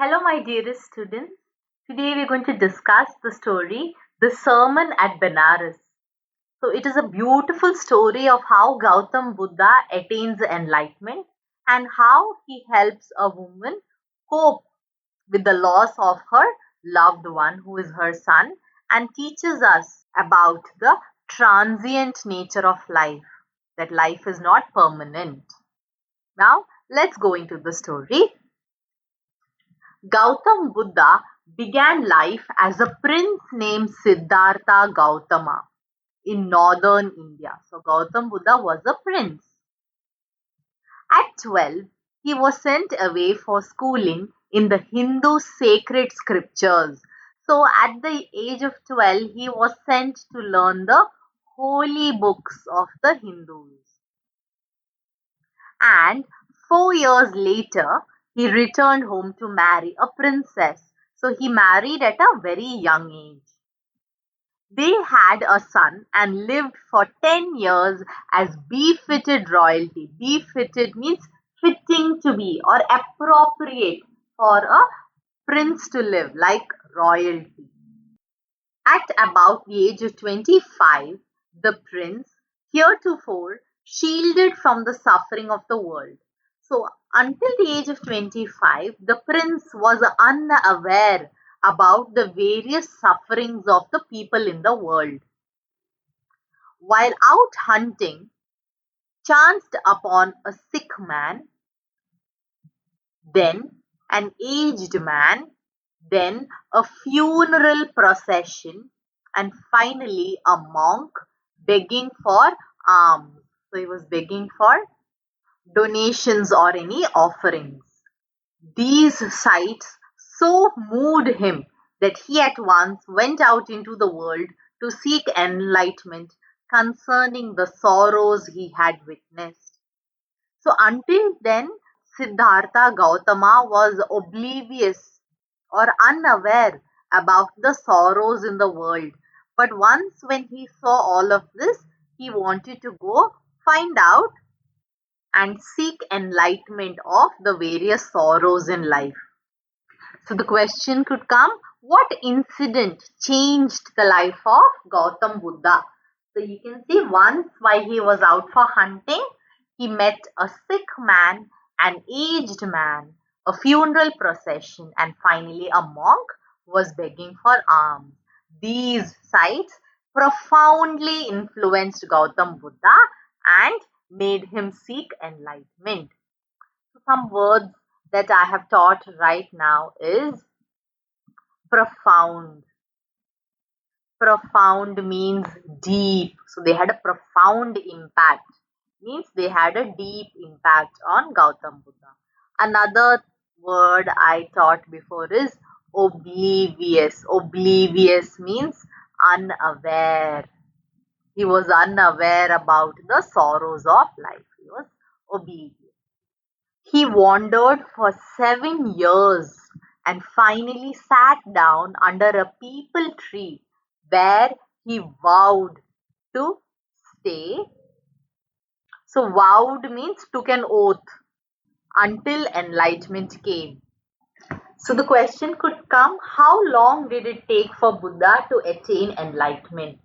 Hello, my dearest students. Today we're going to discuss the story, The Sermon at Benaras. So, it is a beautiful story of how Gautam Buddha attains enlightenment and how he helps a woman cope with the loss of her loved one, who is her son, and teaches us about the transient nature of life, that life is not permanent. Now, let's go into the story. Gautam Buddha began life as a prince named Siddhartha Gauthama in northern India. So Gautam Buddha was a prince. At 12, he was sent away for schooling in the Hindu sacred scriptures. So at the age of 12, he was sent to learn the holy books of the Hindus. And 4 years later, he returned home to marry a princess. So he married at a very young age. They had a son and lived for 10 years as befitted royalty. Befitted means fitting to be or appropriate for a prince to live, like royalty. At about the age of 25, the prince, heretofore shielded from the suffering of the world. So, until the age of 25, the prince was unaware about the various sufferings of the people in the world. While out hunting, chanced upon a sick man, then an aged man, then a funeral procession, and finally a monk begging for alms. So he was begging for donations or any offerings. These sights so moved him that he at once went out into the world to seek enlightenment concerning the sorrows he had witnessed. So until then, Siddhartha Gautama was oblivious or unaware about the sorrows in the world. But once when he saw all of this, he wanted to go find out and seek enlightenment of the various sorrows in life. So the question could come, what incident changed the life of Gautam Buddha? So you can see once while he was out for hunting, he met a sick man, an aged man, a funeral procession, and finally a monk was begging for alms. These sights profoundly influenced Gautam Buddha and made him seek enlightenment. So some words that I have taught right now is profound. Profound means deep. So they had a profound impact. Means they had a deep impact on Gautam Buddha. Another word I taught before is oblivious. Oblivious means unaware. He was unaware about the sorrows of life. He was oblivious. He wandered for 7 years and finally sat down under a peepal tree where he vowed to stay. So, vowed means took an oath until enlightenment came. So, the question could come, how long did it take for Buddha to attain enlightenment?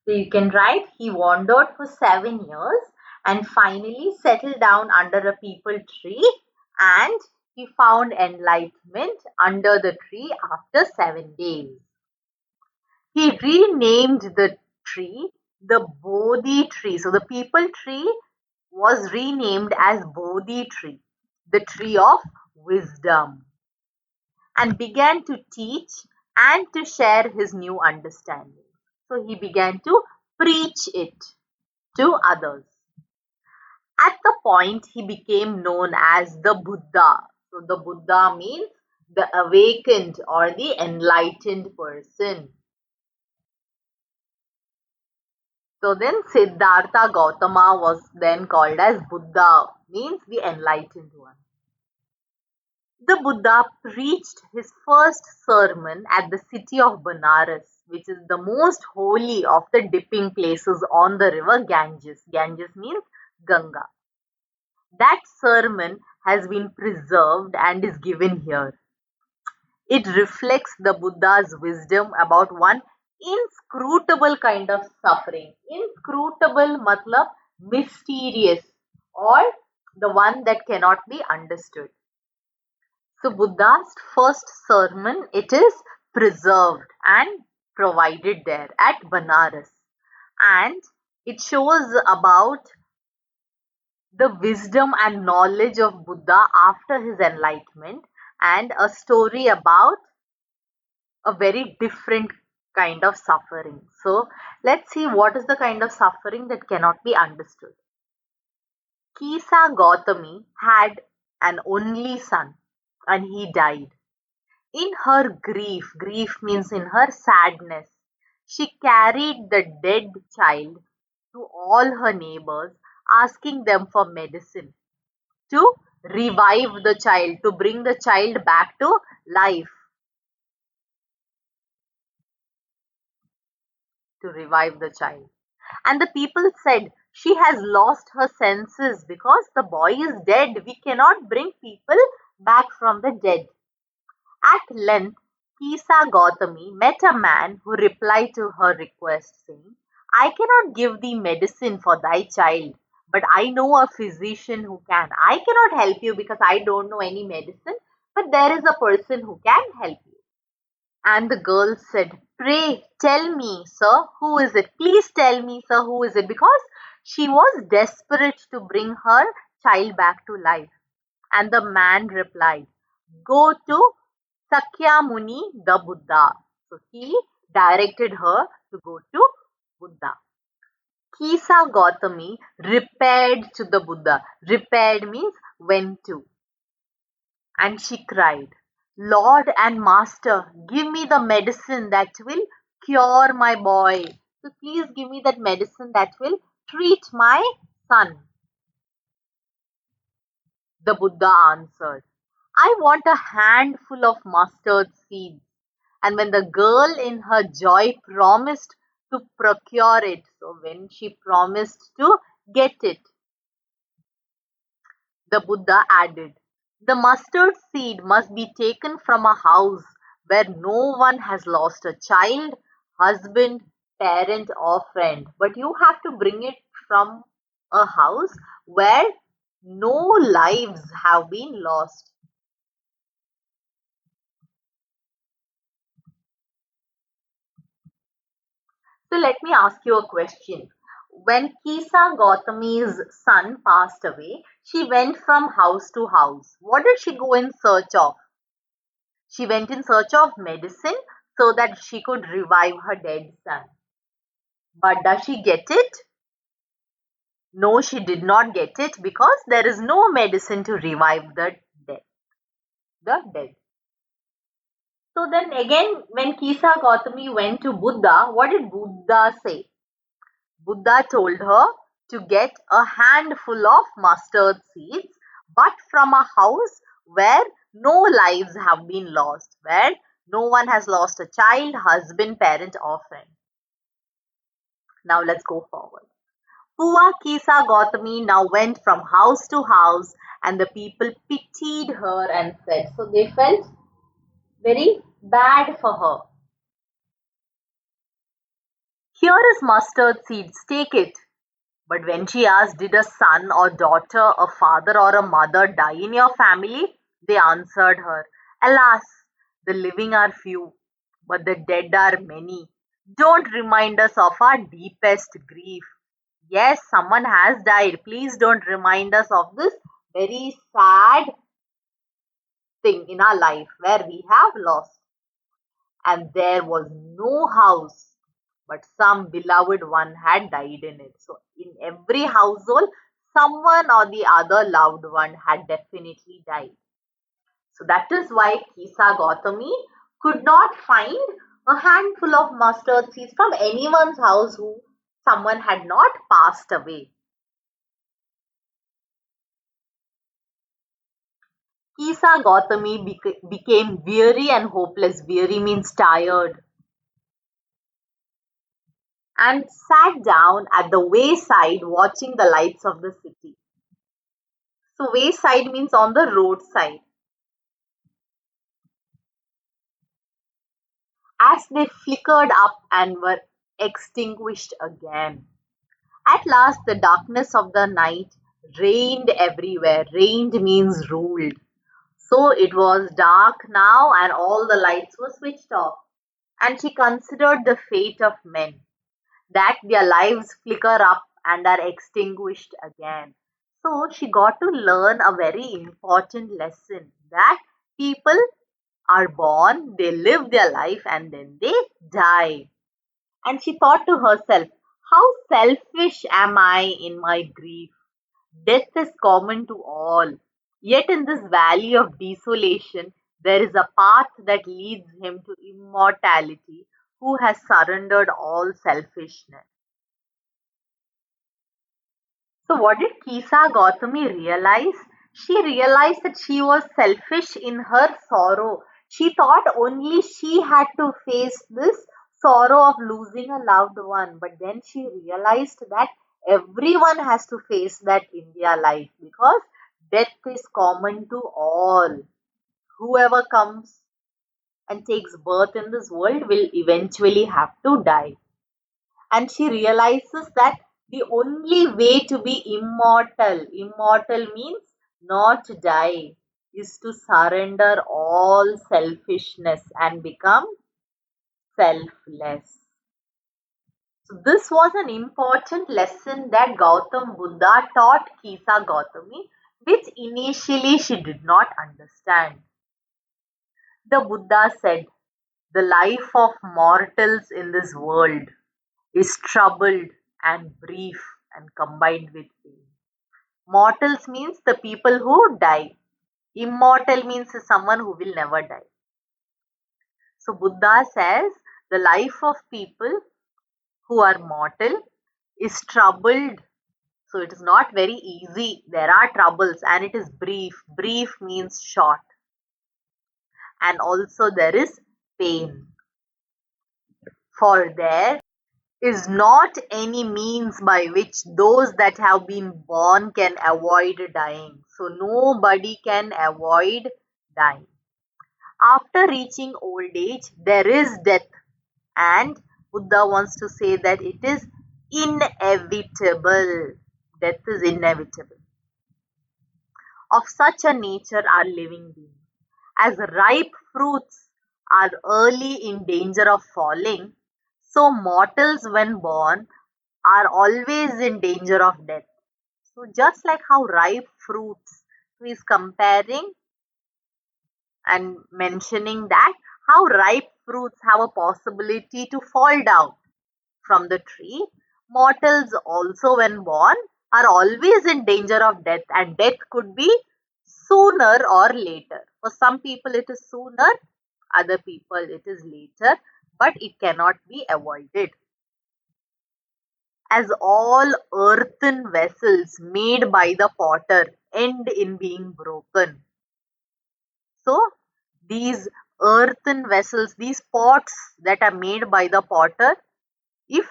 So, you can write he wandered for 7 years and finally settled down under a peepal tree, and he found enlightenment under the tree after 7 days. He renamed the tree the Bodhi tree. So the peepal tree was renamed as Bodhi tree, the tree of wisdom, and began to teach and to share his new understanding. So he began to preach it to others. At the point, he became known as the Buddha. So the Buddha means the awakened or the enlightened person. So then Siddhartha Gautama was then called as Buddha, means the enlightened one. The Buddha preached his first sermon at the city of Benaras, which is the most holy of the dipping places on the river Ganges. Ganges means Ganga. That sermon has been preserved and is given here. It reflects the Buddha's wisdom about one inscrutable kind of suffering. Inscrutable matlab mysterious, or the one that cannot be understood. So Buddha's first sermon, it is preserved and provided there at Benaras, and it shows about the wisdom and knowledge of Buddha after his enlightenment, and a story about a very different kind of suffering. So let's see what is the kind of suffering that cannot be understood. Kisa Gautami had an only son and he died. In her grief, grief means in her sadness, she carried the dead child to all her neighbors, asking them for medicine to revive the child, to bring the child back to life, to revive the child. And the people said, she has lost her senses because the boy is dead. We cannot bring people back from the dead. At length, Kisa Gautami met a man who replied to her request, saying, I cannot give thee medicine for thy child, but I know a physician who can. I cannot help you because I don't know any medicine, but there is a person who can help you. And the girl said, pray tell me, sir, who is it? Please tell me, sir, who is it? Because she was desperate to bring her child back to life. And the man replied, go to Sakya Muni the Buddha. So he directed her to go to Buddha. Kisa Gautami repaired to the Buddha. Repaired means went to. And she cried, Lord and Master, give me the medicine that will cure my boy. So please give me that medicine that will treat my son. The Buddha answered, I want a handful of mustard seeds. And when the girl in her joy promised to procure it, so when she promised to get it, the Buddha added, the mustard seed must be taken from a house where no one has lost a child, husband, parent, or friend. But you have to bring it from a house where no lives have been lost. So let me ask you a question. When Kisa Gautami's son passed away, she went from house to house. What did she go in search of? She went in search of medicine so that she could revive her dead son. But does she get it? No, she did not get it because there is no medicine to revive the dead. The dead. So then again, when Kisa Gautami went to Buddha, what did Buddha say? Buddha told her to get a handful of mustard seeds, but from a house where no lives have been lost, where no one has lost a child, husband, parent, or friend. Now let's go forward. Pua Kisa Gautami now went from house to house, and the people pitied her and said, so they felt very bad for her. Here is mustard seeds, take it. But when she asked, did a son or daughter, a father or a mother die in your family? They answered her, alas, the living are few, but the dead are many. Don't remind us of our deepest grief. Yes, someone has died. Please don't remind us of this very sad thing in our life where we have lost. And there was no house, but some beloved one had died in it. So, in every household, someone or the other loved one had definitely died. So, that is why Kisa Gautami could not find a handful of mustard seeds from anyone's house who someone had not passed away. Kisa Gautami became weary and hopeless. Weary means tired. And sat down at the wayside watching the lights of the city. So, wayside means on the roadside. as they flickered up and were extinguished again. At last, the darkness of the night reigned everywhere. Reigned means ruled. So it was dark now, and all the lights were switched off. And she considered the fate of men, that their lives flicker up and are extinguished again. So she got to learn a very important lesson that people are born, they live their life, and then they die. And she thought to herself, how selfish am I in my grief? Death is common to all. Yet in this valley of desolation, there is a path that leads him to immortality who has surrendered all selfishness. So, what did Kisa Gautami realize? She realized that she was selfish in her sorrow. She thought only she had to face this sorrow of losing a loved one. But then she realized that everyone has to face that in their life because death is common to all. Whoever comes and takes birth in this world will eventually have to die. And she realizes that the only way to be immortal means not to die, is to surrender all selfishness and become selfless. So this was an important lesson that Gautam Buddha taught Kisa Gautami, which initially she did not understand. The Buddha said, the life of mortals in this world is troubled and brief and combined with pain. Mortals means the people who die. Immortal means someone who will never die. So Buddha says the life of people who are mortal is troubled. So it is not very easy. There are troubles and it is brief. Brief means short. And also there is pain. For there is not any means by which those that have been born can avoid dying. So nobody can avoid dying. After reaching old age, there is death, and Buddha wants to say that it is inevitable. Death is inevitable. Of such a nature are living beings. As ripe fruits are early in danger of falling, so mortals, when born, are always in danger of death. So, just like how ripe fruits, he is comparing and mentioning that how ripe fruits have a possibility to fall down from the tree, mortals also, when born, are always in danger of death, and death could be sooner or later. For some people, it is sooner, other people, it is later, but it cannot be avoided. As all earthen vessels made by the potter end in being broken. So, these earthen vessels, these pots that are made by the potter, if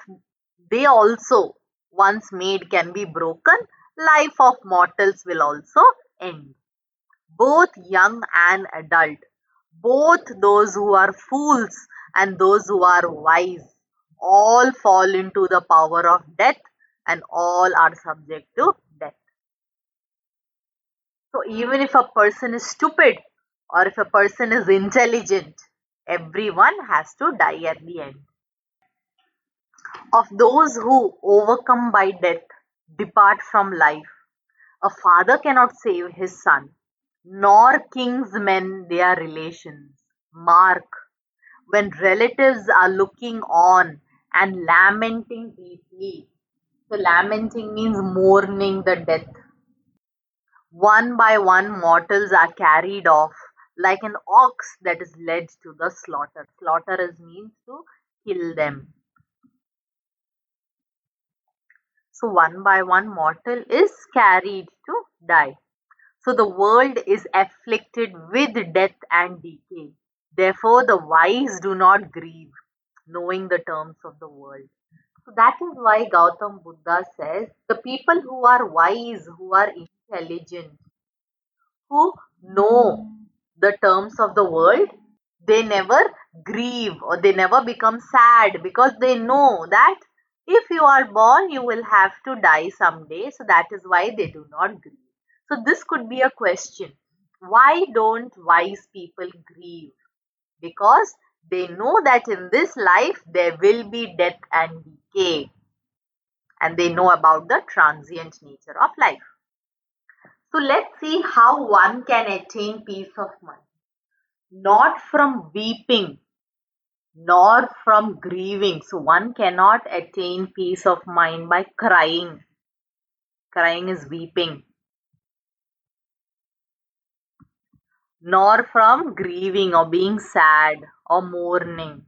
they also once made can be broken, life of mortals will also end. Both young and adult, both those who are fools and those who are wise, all fall into the power of death and all are subject to death. So even if a person is stupid or if a person is intelligent, everyone has to die at the end. Of those who, overcome by death, depart from life, a father cannot save his son, nor king's men their relations. Mark, when relatives are looking on and lamenting deeply. So, lamenting means mourning the death. One by one, mortals are carried off like an ox that is led to the slaughter. Slaughter is means to kill them. So, one by one, mortal is carried to die. So, the world is afflicted with death and decay. Therefore, the wise do not grieve, knowing the terms of the world. So, that is why Gautam Buddha says the people who are wise, who are intelligent, who know the terms of the world, they never grieve or they never become sad, because they know that if you are born, you will have to die someday. So that is why they do not grieve. So this could be a question. Why don't wise people grieve? Because they know that in this life there will be death and decay, and they know about the transient nature of life. So let's see how one can attain peace of mind. Not from weeping, nor from grieving. So one cannot attain peace of mind by crying. Crying is weeping. Nor from grieving or being sad or mourning.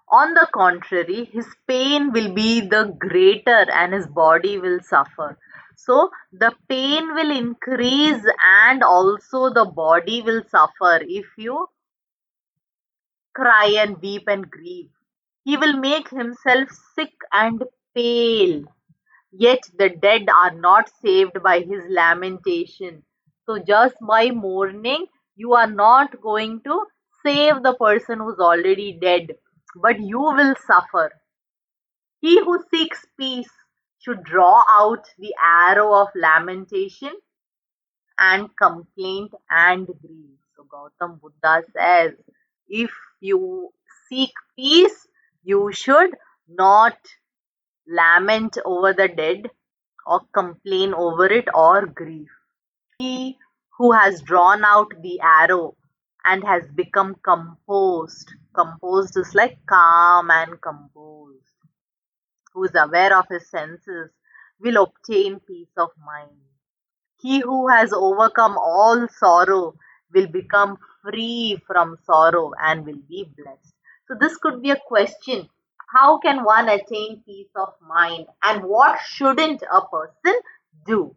On the contrary, his pain will be the greater and his body will suffer. So the pain will increase and also the body will suffer if you cry and weep and grieve. He will make himself sick and pale. Yet the dead are not saved by his lamentation. So just by mourning, you are not going to save the person who's already dead, but you will suffer. He who seeks peace should draw out the arrow of lamentation and complaint and grief. So Gautam Buddha says, if you seek peace, you should not lament over the dead or complain over it or grieve. He who has drawn out the arrow and has become composed is like calm and composed, who is aware of his senses, will obtain peace of mind. He who has overcome all sorrow will become free from sorrow and will be blessed. So, this could be a question. How can one attain peace of mind, and what shouldn't a person do?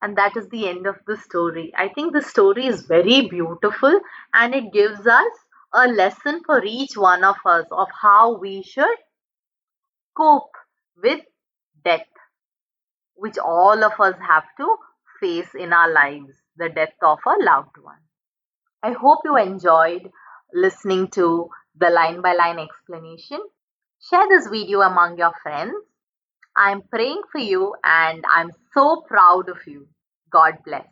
And that is the end of the story. I think the story is very beautiful and it gives us a lesson for each one of us of how we should cope with death, which all of us have to face in our lives, the death of a loved one. I hope you enjoyed listening to the line by line explanation. Share this video among your friends. I'm praying for you and I'm so proud of you. God bless.